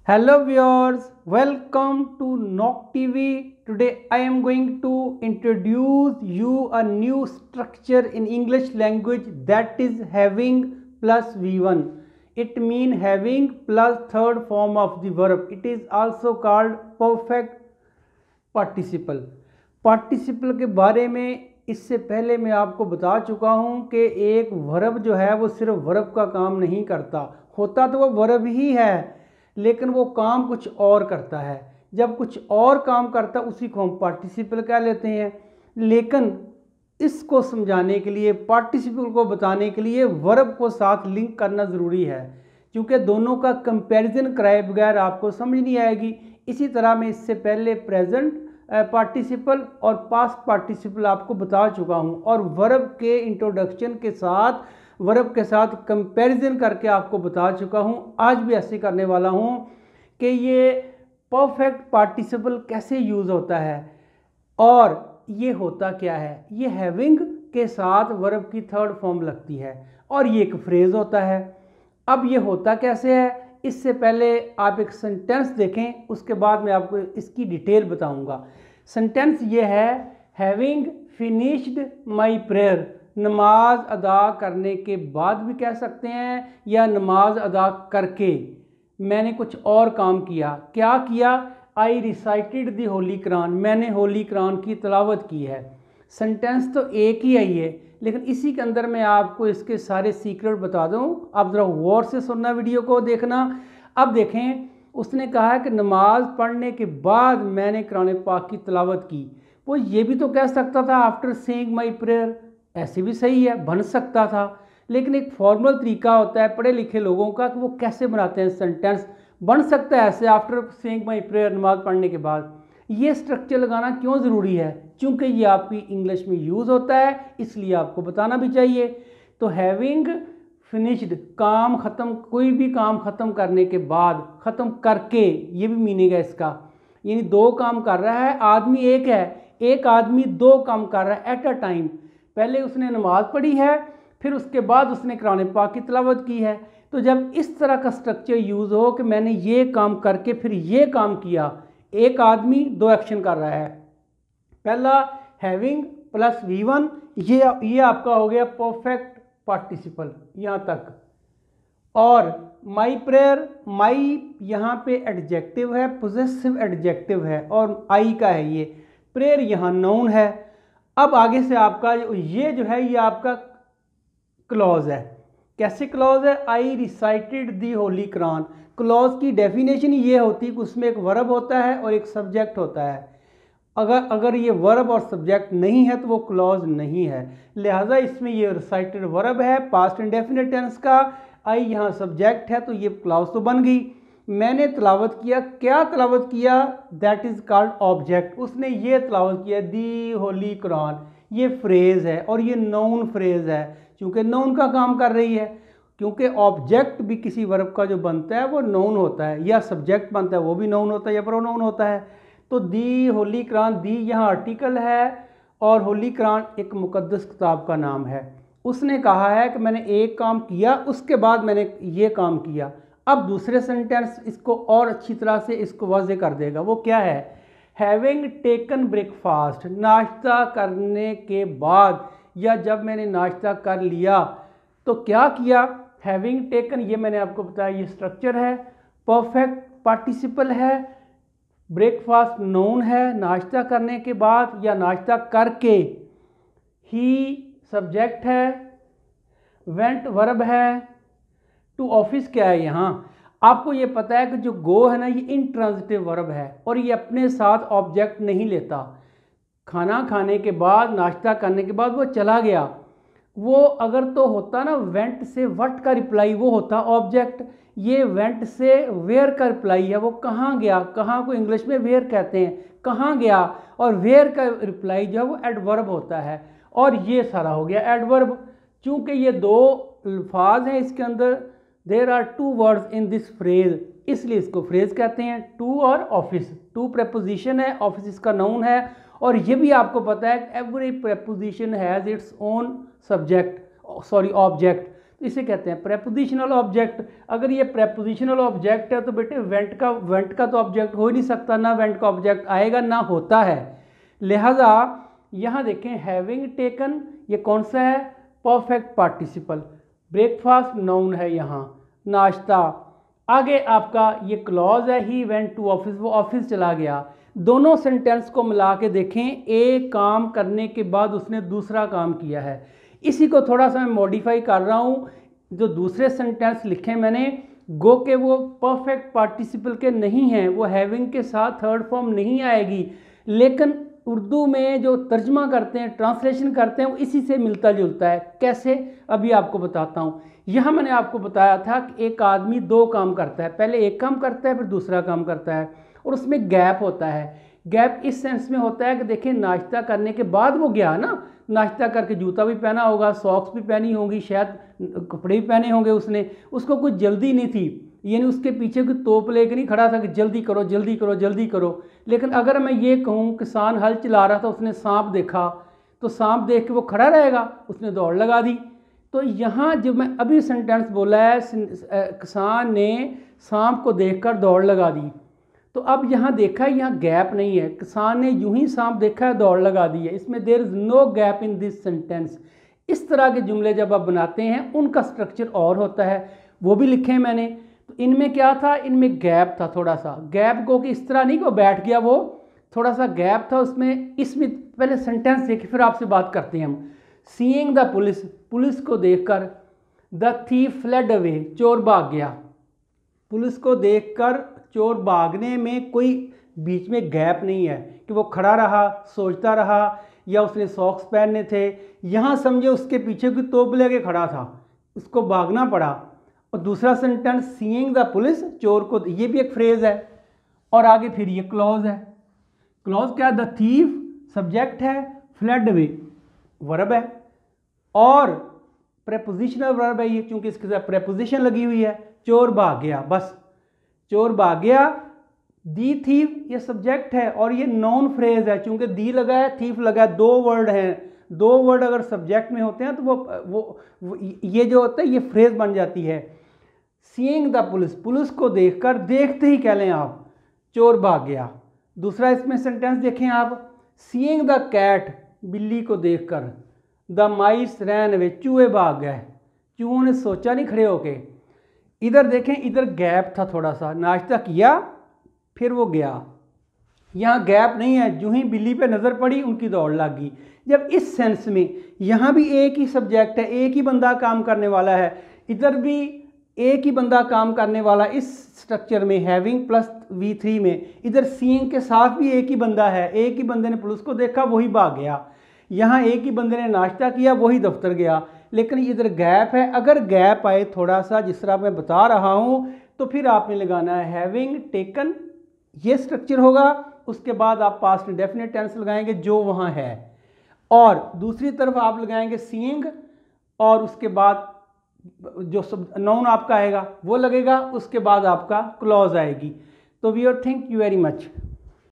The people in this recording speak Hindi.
Hello viewers, welcome to Knock TV. Today I am going to introduce you a new structure in English language, that is having plus V1. It means having plus third form of the verb. It is also called perfect participle. Participle के बारे में इससे पहले मैं आपको बता चुका हूं कि एक वर्ब जो है वो सिर्फ वर्ब का काम नहीं करता, होता तो वो वर्ब ही है लेकिन वो काम कुछ और करता है। जब कुछ और काम करता उसी को हम पार्टिसिपल कह लेते हैं। लेकिन इसको समझाने के लिए, पार्टिसिपल को बताने के लिए वर्ब को साथ लिंक करना ज़रूरी है, क्योंकि दोनों का कंपैरिजन कराए बगैर आपको समझ नहीं आएगी। इसी तरह मैं इससे पहले प्रेजेंट पार्टिसिपल और पास्ट पार्टिसिपल आपको बता चुका हूं और वर्ब के इंट्रोडक्शन के साथ, वर्ब के साथ कंपैरिजन करके आपको बता चुका हूं। आज भी ऐसे करने वाला हूं कि ये परफेक्ट पार्टिसिपल कैसे यूज़ होता है और ये होता क्या है। ये हैविंग के साथ वर्ब की थर्ड फॉर्म लगती है और ये एक फ्रेज होता है। अब ये होता कैसे है, इससे पहले आप एक सेंटेंस देखें, उसके बाद मैं आपको इसकी डिटेल बताऊंगा। सेंटेंस ये है, हैविंग फिनिश्ड माई प्रेयर। नमाज अदा करने के बाद भी कह सकते हैं या नमाज अदा करके मैंने कुछ और काम किया। क्या किया? आई रिसाइटेड दी होली कुरान। मैंने होली कुरान की तिलावत की है। सेंटेंस तो एक ही है ये, लेकिन इसी के अंदर मैं आपको इसके सारे सीक्रेट बता दूं। आप ज़रा गौर से सुनना, वीडियो को देखना। अब देखें, उसने कहा है कि नमाज पढ़ने के बाद मैंने कुरान पाक की तिलावत की। वो ये भी तो कह सकता था आफ्टर सेइंग माई प्रेयर, ऐसे भी सही है, बन सकता था। लेकिन एक फॉर्मल तरीका होता है पढ़े लिखे लोगों का कि वो कैसे बनाते हैं सेंटेंस। बन सकता है ऐसे, आफ्टर सेइंग माई प्रेयर, नमाज पढ़ने के बाद। ये स्ट्रक्चर लगाना क्यों ज़रूरी है? क्योंकि ये आपकी इंग्लिश में यूज़ होता है, इसलिए आपको बताना भी चाहिए। तो हैविंग फिनिश्ड, काम ख़त्म, कोई भी काम ख़त्म करने के बाद, ख़त्म करके, ये भी मीनिंग है इसका। यानी दो काम कर रहा है, आदमी एक है, एक आदमी दो काम कर रहा है एट अ टाइम। पहले उसने नमाज पढ़ी है, फिर उसके बाद उसने कुरान पाक की तिलावत की है। तो जब इस तरह का स्ट्रक्चर यूज़ हो कि मैंने ये काम करके फिर ये काम किया, एक आदमी दो एक्शन कर रहा है। पहला हैविंग प्लस V1, ये आपका हो गया परफेक्ट पार्टिसिपल यहाँ तक। और माई प्रेयर, माई यहाँ पे एडजेक्टिव है, पोजेसिव एडजेक्टिव है और आई का है ये। प्रेयर यहाँ नाउन है। अब आगे से आपका ये जो है ये आपका क्लॉज है। कैसे क्लॉज है? आई रिसाइटेड दी होली कुरान। क्लॉज की डेफिनेशन ये होती है कि उसमें एक वर्ब होता है और एक सब्जेक्ट होता है। अगर ये वर्ब और सब्जेक्ट नहीं है तो वो क्लॉज नहीं है। लिहाजा इसमें ये रिसाइटेड वर्ब है पास्ट इंडेफिनिट टेंस का, आई यहाँ सब्जेक्ट है, तो ये क्लॉज तो बन गई। मैंने तिलावत किया, क्या तिलावत किया? That is called object. उसने ये तिलावत किया, दी होली कुरान, ये फ्रेज़ है और ये नाउन फ्रेज़ है क्योंकि नाउन का काम कर रही है। क्योंकि ऑब्जेक्ट भी किसी वर्ब का जो बनता है वो नाउन होता है, या सब्जेक्ट बनता है वो भी नाउन होता है या प्रोनाउन होता है। तो दी होली कुरान, दी यहाँ आर्टिकल है और होली कुरान एक मुकद्दस किताब का नाम है। उसने कहा है कि मैंने एक काम किया, उसके बाद मैंने ये काम किया। अब दूसरे सेंटेंस इसको और अच्छी तरह से इसको वाज़ेह कर देगा। वो क्या है? हैविंग टेकन ब्रेकफास्ट, नाश्ता करने के बाद या जब मैंने नाश्ता कर लिया तो क्या किया? हैविंग टेकन, ये मैंने आपको बताया, ये स्ट्रक्चर है, परफेक्ट पार्टिसिपल है, ब्रेकफास्ट नाउन है, नाश्ता करने के बाद या नाश्ता करके, ही सब्जेक्ट है, वेंट वर्ब है, टू ऑफिस क्या है यहाँ? आपको ये पता है कि जो गो है ना, ये इंट्रांजिटिव वर्ब है और ये अपने साथ ऑब्जेक्ट नहीं लेता। खाना खाने के बाद, नाश्ता करने के बाद वो चला गया, वो अगर तो होता ना वेंट से वट का रिप्लाई, वो होता ऑब्जेक्ट। ये वेंट से वेयर का रिप्लाई है, वो कहाँ गया। कहाँ को इंग्लिश में वेयर कहते हैं, कहाँ गया। और वेयर का रिप्लाई जो है वो एडवर्ब होता है और ये सारा हो गया एडवर्ब। चूँकि ये दो अल्फाज हैं इसके अंदर, there are two words in this phrase, इसलिए इसको फ्रेज कहते हैं। टू और ऑफिस, टू प्रेपोजिशन है, ऑफिस इसका नाउन है। और ये भी आपको पता है every preposition has its own subject, sorry object. इसे कहते हैं प्रेपोजिशनल ऑब्जेक्ट। अगर ये प्रेपोजिशनल ऑब्जेक्ट है तो बेटे वेंट का तो ऑब्जेक्ट हो ही नहीं सकता, ना वेंट का ऑब्जेक्ट आएगा ना होता है। लिहाजा यहाँ देखें हैविंग टेकन, ये कौन सा है, परफेक्ट पार्टिसिपल। ब्रेकफास्ट नाउन है यहाँ, नाश्ता। आगे आपका ये क्लॉज है, ही वेंट टू ऑफिस, वो ऑफिस चला गया। दोनों सेंटेंस को मिला के देखें, एक काम करने के बाद उसने दूसरा काम किया है। इसी को थोड़ा सा मैं मॉडिफाई कर रहा हूँ। जो दूसरे सेंटेंस लिखे मैंने, गो के वो परफेक्ट पार्टिसिपल के नहीं हैं, वो हैविंग के साथ थर्ड फॉर्म नहीं आएगी, लेकिन उर्दू में जो तर्जमा करते हैं, ट्रांसलेशन करते हैं, वो इसी से मिलता जुलता है। कैसे, अभी आपको बताता हूँ। यहाँ मैंने आपको बताया था कि एक आदमी दो काम करता है, पहले एक काम करता है फिर दूसरा काम करता है, और उसमें गैप होता है। गैप इस सेंस में होता है कि देखिए नाश्ता करने के बाद वो गया ना, नाश्ता करके जूता भी पहना होगा, सॉक्स भी पहनी होंगी, शायद कपड़े भी पहने होंगे उसने, उसको कुछ जल्दी नहीं थी, यानी उसके पीछे कोई तोप लेके नहीं खड़ा था कि जल्दी करो जल्दी करो जल्दी करो। लेकिन अगर मैं ये कहूँ किसान हल चला रहा था, उसने सांप देखा, तो सांप देख के वो खड़ा रहेगा, उसने दौड़ लगा दी। तो यहाँ जब मैं अभी सेंटेंस बोला है, किसान ने सांप को देखकर दौड़ लगा दी, तो अब यहाँ देखा है, यहाँ गैप नहीं है, किसान ने यूं ही सांप देखा है दौड़ लगा दी है, इसमें there is no gap in this sentence. इस तरह के जुमले जब आप बनाते हैं उनका स्ट्रक्चर और होता है, वो भी लिखे हैं मैंने। तो इनमें क्या था, इनमें गैप था, थोड़ा सा गैप को कि इस तरह नहीं कि वो बैठ गया, वो थोड़ा सा गैप था उसमें। इसमें पहले सेंटेंस देखे फिर आपसे बात करते हैं हम। सीइंग द पुलिस, पुलिस को देखकर, द थीफ फ्लेड अवे, चोर भाग गया। पुलिस को देखकर चोर भागने में कोई बीच में गैप नहीं है कि वो खड़ा रहा सोचता रहा या उसने सॉक्स पहनने थे। यहाँ समझे उसके पीछे कोई तोप लेके खड़ा था, उसको भागना पड़ा। और दूसरा सेंटेंस सीइंग द पुलिस, चोर को, ये भी एक फ्रेज है। और आगे फिर ये क्लॉज है। क्लॉज क्या, द थीफ सब्जेक्ट है, फ्लेड अवे वर्ब है, और प्रेपोजिशनल वर्ब है ये, क्योंकि इसके साथ प्रेपोजिशन लगी हुई है। चोर भाग गया, बस चोर भाग गया। दी थीफ ये सब्जेक्ट है और ये नॉन फ्रेज है, चूंकि दी लगा है थीफ लगा है, दो वर्ड हैं। दो वर्ड अगर सब्जेक्ट में होते हैं तो वो ये जो होता है ये फ्रेज बन जाती है। सीइंग द पुलिस, पुलिस को देखकर, देखते ही कह लें आप, चोर भाग गया। दूसरा इसमें सेंटेंस देखें आप, सीइंग द कैट, बिल्ली को देखकर, द माइस रैन अवे, चूहे भाग गए। चूहों ने सोचा नहीं खड़े होके। इधर देखें, इधर गैप था थोड़ा सा, नाश्ता किया फिर वो गया, यहाँ गैप नहीं है, जो ही बिल्ली पे नज़र पड़ी उनकी दौड़ लग गई। जब इस सेंस में यहाँ भी एक ही सब्जेक्ट है, एक ही बंदा काम करने वाला है, इधर भी एक ही बंदा काम करने वाला, इस स्ट्रक्चर में हैविंग प्लस V3 में, इधर सीइंग के साथ भी एक ही बंदा है। एक ही बंदे ने पुलिस को देखा, वही भाग गया। यहाँ एक ही बंदे ने नाश्ता किया, वही दफ्तर गया। लेकिन इधर गैप है। अगर गैप आए थोड़ा सा, जिस तरह मैं बता रहा हूँ, तो फिर आपने लगाना है हैविंग टेकन, ये स्ट्रक्चर होगा। उसके बाद आप पास्ट इंडेफिनिट टेंस लगाएंगे जो वहाँ है, और दूसरी तरफ आप लगाएंगे सीइंग, और उसके बाद जो नाउन आपका आएगा वो लगेगा, उसके बाद आपका क्लॉज आएगी। तो we are thank you very much.